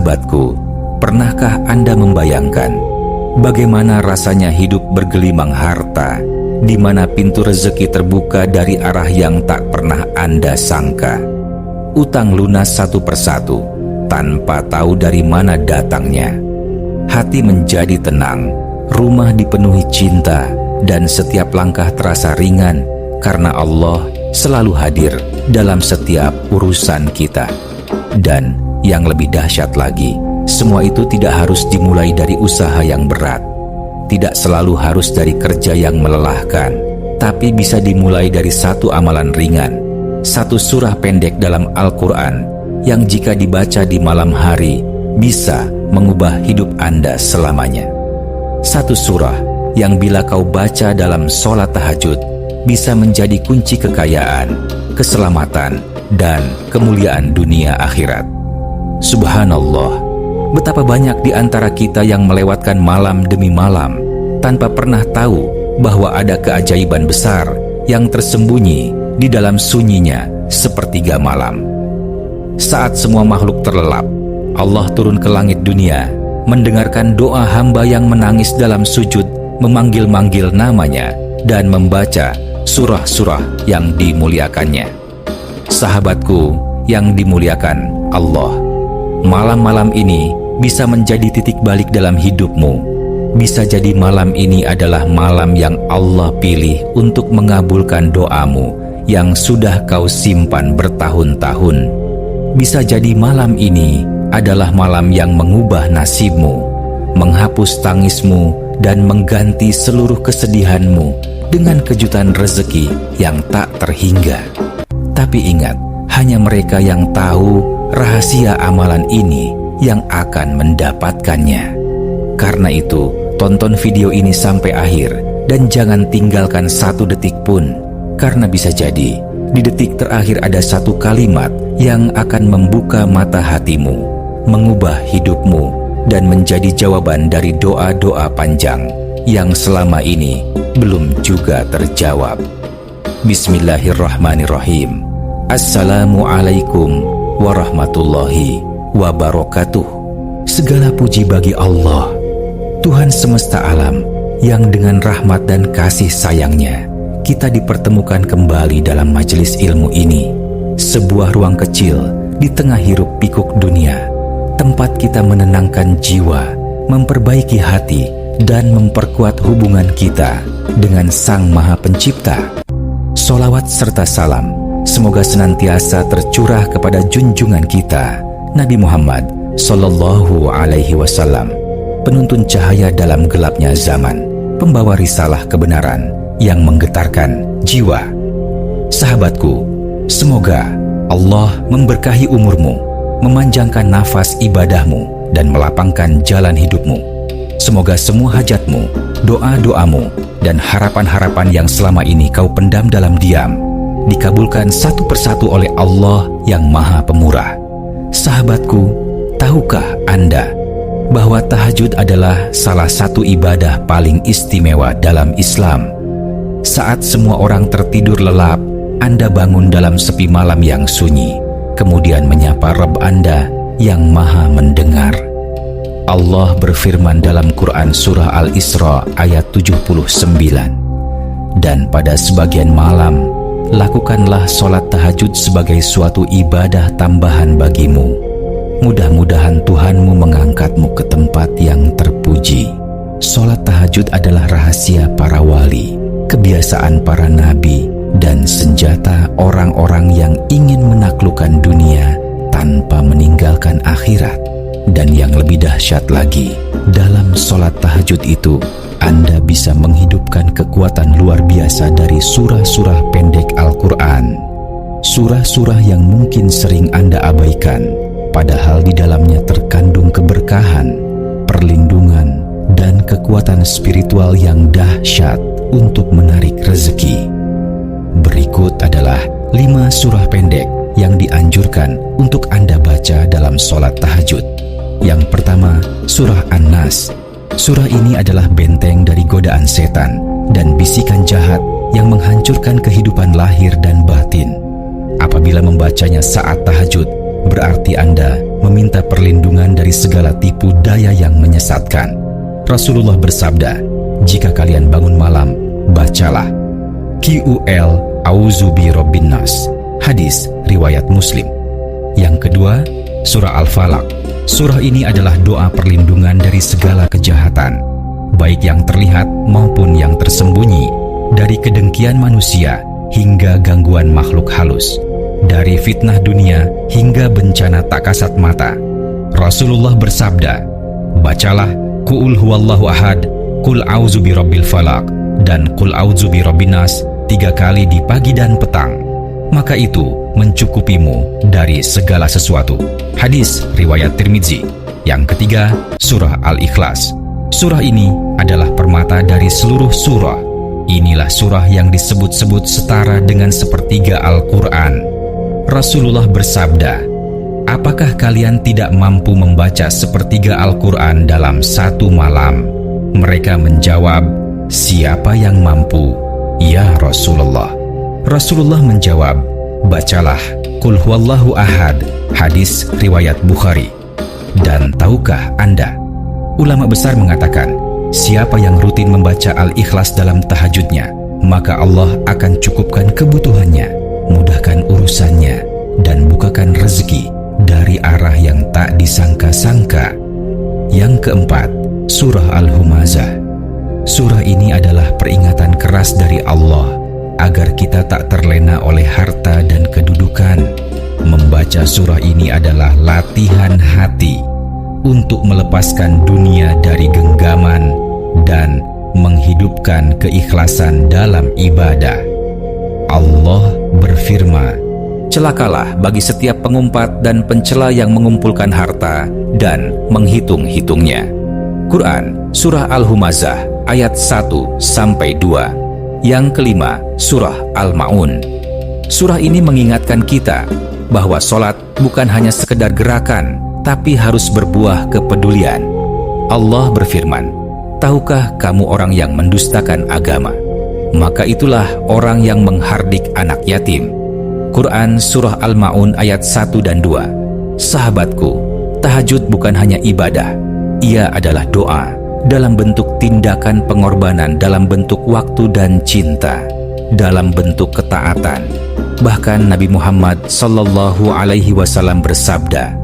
Sahabatku, pernahkah Anda membayangkan bagaimana rasanya hidup bergelimang harta, di mana pintu rezeki terbuka dari arah yang tak pernah Anda sangka? Utang lunas satu persatu, tanpa tahu dari mana datangnya. Hati menjadi tenang, rumah dipenuhi cinta, dan setiap langkah terasa ringan karena Allah selalu hadir dalam setiap urusan kita. Dan yang lebih dahsyat lagi, semua itu tidak harus dimulai dari usaha yang berat, tidak selalu harus dari kerja yang melelahkan, tapi bisa dimulai dari satu amalan ringan, satu surah pendek dalam Al-Quran yang jika dibaca di malam hari bisa mengubah hidup Anda selamanya. Satu surah yang bila kau baca dalam sholat tahajud bisa menjadi kunci kekayaan, keselamatan, dan kemuliaan dunia akhirat. Subhanallah, betapa banyak di antara kita yang melewatkan malam demi malam tanpa pernah tahu bahwa ada keajaiban besar yang tersembunyi di dalam sunyinya sepertiga malam. Saat semua makhluk terlelap, Allah turun ke langit dunia, mendengarkan doa hamba yang menangis dalam sujud, memanggil-manggil namanya, dan membaca surah-surah yang dimuliakannya. Sahabatku yang dimuliakan Allah, malam-malam ini bisa menjadi titik balik dalam hidupmu. Bisa jadi malam ini adalah malam yang Allah pilih untuk mengabulkan doamu yang sudah kau simpan bertahun-tahun. Bisa jadi malam ini adalah malam yang mengubah nasibmu, menghapus tangismu, dan mengganti seluruh kesedihanmu dengan kejutan rezeki yang tak terhingga. Tapi ingat, hanya mereka yang tahu rahasia amalan ini yang akan mendapatkannya. Karena itu, tonton video ini sampai akhir dan jangan tinggalkan satu detik pun, karena bisa jadi di detik terakhir ada satu kalimat yang akan membuka mata hatimu, mengubah hidupmu, dan menjadi jawaban dari doa-doa panjang yang selama ini belum juga terjawab. Bismillahirrahmanirrahim. Assalamualaikum warahmatullahi wabarakatuh. Segala puji bagi Allah, Tuhan semesta alam, yang dengan rahmat dan kasih sayangnya kita dipertemukan kembali dalam majelis ilmu ini, sebuah ruang kecil di tengah hiruk pikuk dunia, tempat kita menenangkan jiwa, memperbaiki hati, dan memperkuat hubungan kita dengan Sang Maha Pencipta. Sholawat serta salam semoga senantiasa tercurah kepada junjungan kita, Nabi Muhammad Sallallahu Alaihi Wasallam, penuntun cahaya dalam gelapnya zaman, pembawa risalah kebenaran yang menggetarkan jiwa. Sahabatku, semoga Allah memberkahi umurmu, memanjangkan nafas ibadahmu, dan melapangkan jalan hidupmu. Semoga semua hajatmu, doa-doamu, dan harapan-harapan yang selama ini kau pendam dalam diam dikabulkan satu persatu oleh Allah yang Maha Pemurah. Sahabatku, tahukah Anda bahwa tahajud adalah salah satu ibadah paling istimewa dalam Islam? Saat semua orang tertidur lelap, Anda bangun dalam sepi malam yang sunyi, kemudian menyapa Rabb Anda yang Maha Mendengar. Allah berfirman dalam Quran Surah Al-Isra ayat 79, dan pada sebagian malam lakukanlah sholat tahajud sebagai suatu ibadah tambahan bagimu. Mudah-mudahan Tuhanmu mengangkatmu ke tempat yang terpuji. Sholat tahajud adalah rahasia para wali, kebiasaan para nabi, dan senjata orang-orang yang ingin menaklukkan dunia tanpa meninggalkan akhirat. Dan yang lebih dahsyat lagi, dalam sholat tahajud itu Anda bisa menghidupkan kekuatan luar biasa dari surah-surah pendek Al-Quran. Surah-surah yang mungkin sering Anda abaikan, padahal di dalamnya terkandung keberkahan, perlindungan, dan kekuatan spiritual yang dahsyat untuk menarik rezeki. Berikut adalah 5 surah pendek yang dianjurkan untuk Anda baca dalam sholat tahajud. Yang pertama, surah An-Nas. Surah ini adalah benteng dari godaan setan dan bisikan jahat yang menghancurkan kehidupan lahir dan batin. Apabila membacanya saat tahajud, berarti Anda meminta perlindungan dari segala tipu daya yang menyesatkan. Rasulullah bersabda, jika kalian bangun malam, bacalah QL A'udzu birabbin nas. Hadis riwayat Muslim. Yang kedua, surah Al-Falaq. Surah ini adalah doa perlindungan dari segala kejahatan, baik yang terlihat maupun yang tersembunyi, dari kedengkian manusia hingga gangguan makhluk halus, dari fitnah dunia hingga bencana tak kasat mata. Rasulullah bersabda, bacalah Qul huwallahu ahad, Qul a'udzu birabbil falaq, dan Qul a'udzu birabbin nas 3 kali di pagi dan petang. Maka itu mencukupimu dari segala sesuatu. Hadis riwayat Tirmidzi. Yang ketiga, surah Al-Ikhlas. Surah ini adalah permata dari seluruh surah. Inilah surah yang disebut-sebut setara dengan sepertiga Al-Quran. Rasulullah bersabda, apakah kalian tidak mampu membaca sepertiga Al-Quran dalam satu malam? Mereka menjawab, siapa yang mampu? Ya Rasulullah. Rasulullah menjawab, bacalah Qul huwallahu ahad. Hadis riwayat Bukhari. Dan tahukah Anda, ulama besar mengatakan, siapa yang rutin membaca Al-Ikhlas dalam tahajudnya, maka Allah akan cukupkan kebutuhannya, mudahkan urusannya, dan bukakan rezeki dari arah yang tak disangka-sangka. Yang keempat, surah Al-Humazah. Surah ini adalah peringatan keras dari Allah agar kita tak terlena oleh harta dan kedudukan. Membaca surah ini adalah latihan hati untuk melepaskan dunia dari genggaman dan menghidupkan keikhlasan dalam ibadah. Allah berfirman, celakalah bagi setiap pengumpat dan pencela yang mengumpulkan harta dan menghitung-hitungnya. Quran surah Al-Humazah ayat 1-2. Yang kelima, surah Al-Ma'un. Surah ini mengingatkan kita bahwa sholat bukan hanya sekedar gerakan, tapi harus berbuah kepedulian. Allah berfirman, tahukah kamu orang yang mendustakan agama? Maka itulah orang yang menghardik anak yatim. Quran surah Al-Ma'un ayat 1 dan 2. Sahabatku, tahajud bukan hanya ibadah, ia adalah doa dalam bentuk tindakan pengorbanan, dalam bentuk waktu dan cinta, dalam bentuk ketaatan. Bahkan Nabi Muhammad sallallahu alaihi wasallam bersabda,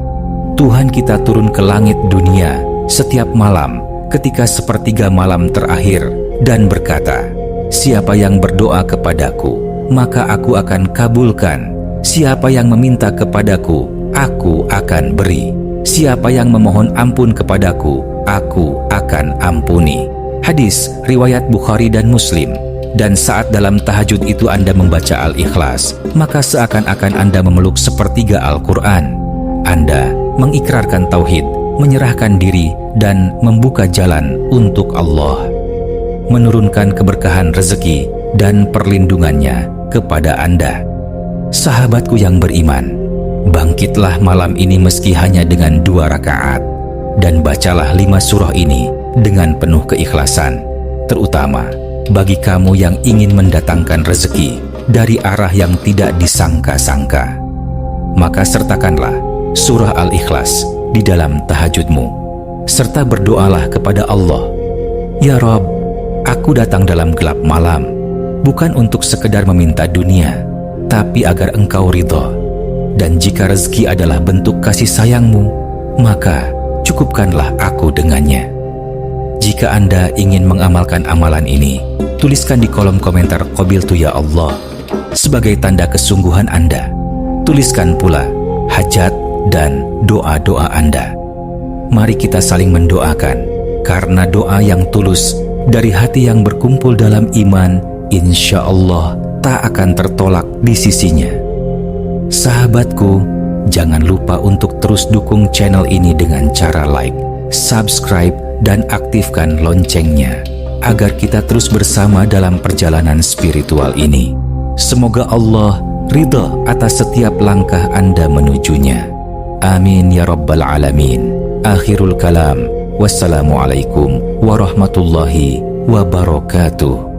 Tuhan kita turun ke langit dunia setiap malam ketika sepertiga malam terakhir dan berkata, siapa yang berdoa kepadaku, maka aku akan kabulkan. Siapa yang meminta kepadaku, aku akan beri. Siapa yang memohon ampun kepadaku, aku akan ampuni. Hadis riwayat Bukhari dan Muslim. Dan saat dalam tahajud itu Anda membaca Al-Ikhlas, maka seakan-akan Anda memeluk sepertiga Al-Quran. Anda mengikrarkan tauhid, menyerahkan diri, dan membuka jalan untuk Allah, menurunkan keberkahan rezeki dan perlindungannya kepada Anda. Sahabatku yang beriman, bangkitlah malam ini meski hanya dengan 2 rakaat, dan bacalah 5 surah ini dengan penuh keikhlasan, terutama bagi kamu yang ingin mendatangkan rezeki dari arah yang tidak disangka-sangka. Maka sertakanlah surah Al-Ikhlas di dalam tahajudmu, serta berdoalah kepada Allah, ya Rabb, aku datang dalam gelap malam, bukan untuk sekedar meminta dunia, tapi agar Engkau ridha. Dan jika rezeki adalah bentuk kasih sayangmu, maka cukupkanlah aku dengannya. Jika Anda ingin mengamalkan amalan ini, tuliskan di kolom komentar qabiltu ya Allah sebagai tanda kesungguhan Anda. Tuliskan pula hajat dan doa-doa Anda. Mari kita saling mendoakan, karena doa yang tulus dari hati yang berkumpul dalam iman, insya Allah tak akan tertolak di sisinya. Sahabatku, jangan lupa untuk terus dukung channel ini dengan cara like, subscribe, dan aktifkan loncengnya agar kita terus bersama dalam perjalanan spiritual ini. Semoga Allah ridha atas setiap langkah Anda menujunya. Amin ya rabbal alamin. Akhirul kalam. Wassalamualaikum warahmatullahi wabarakatuh.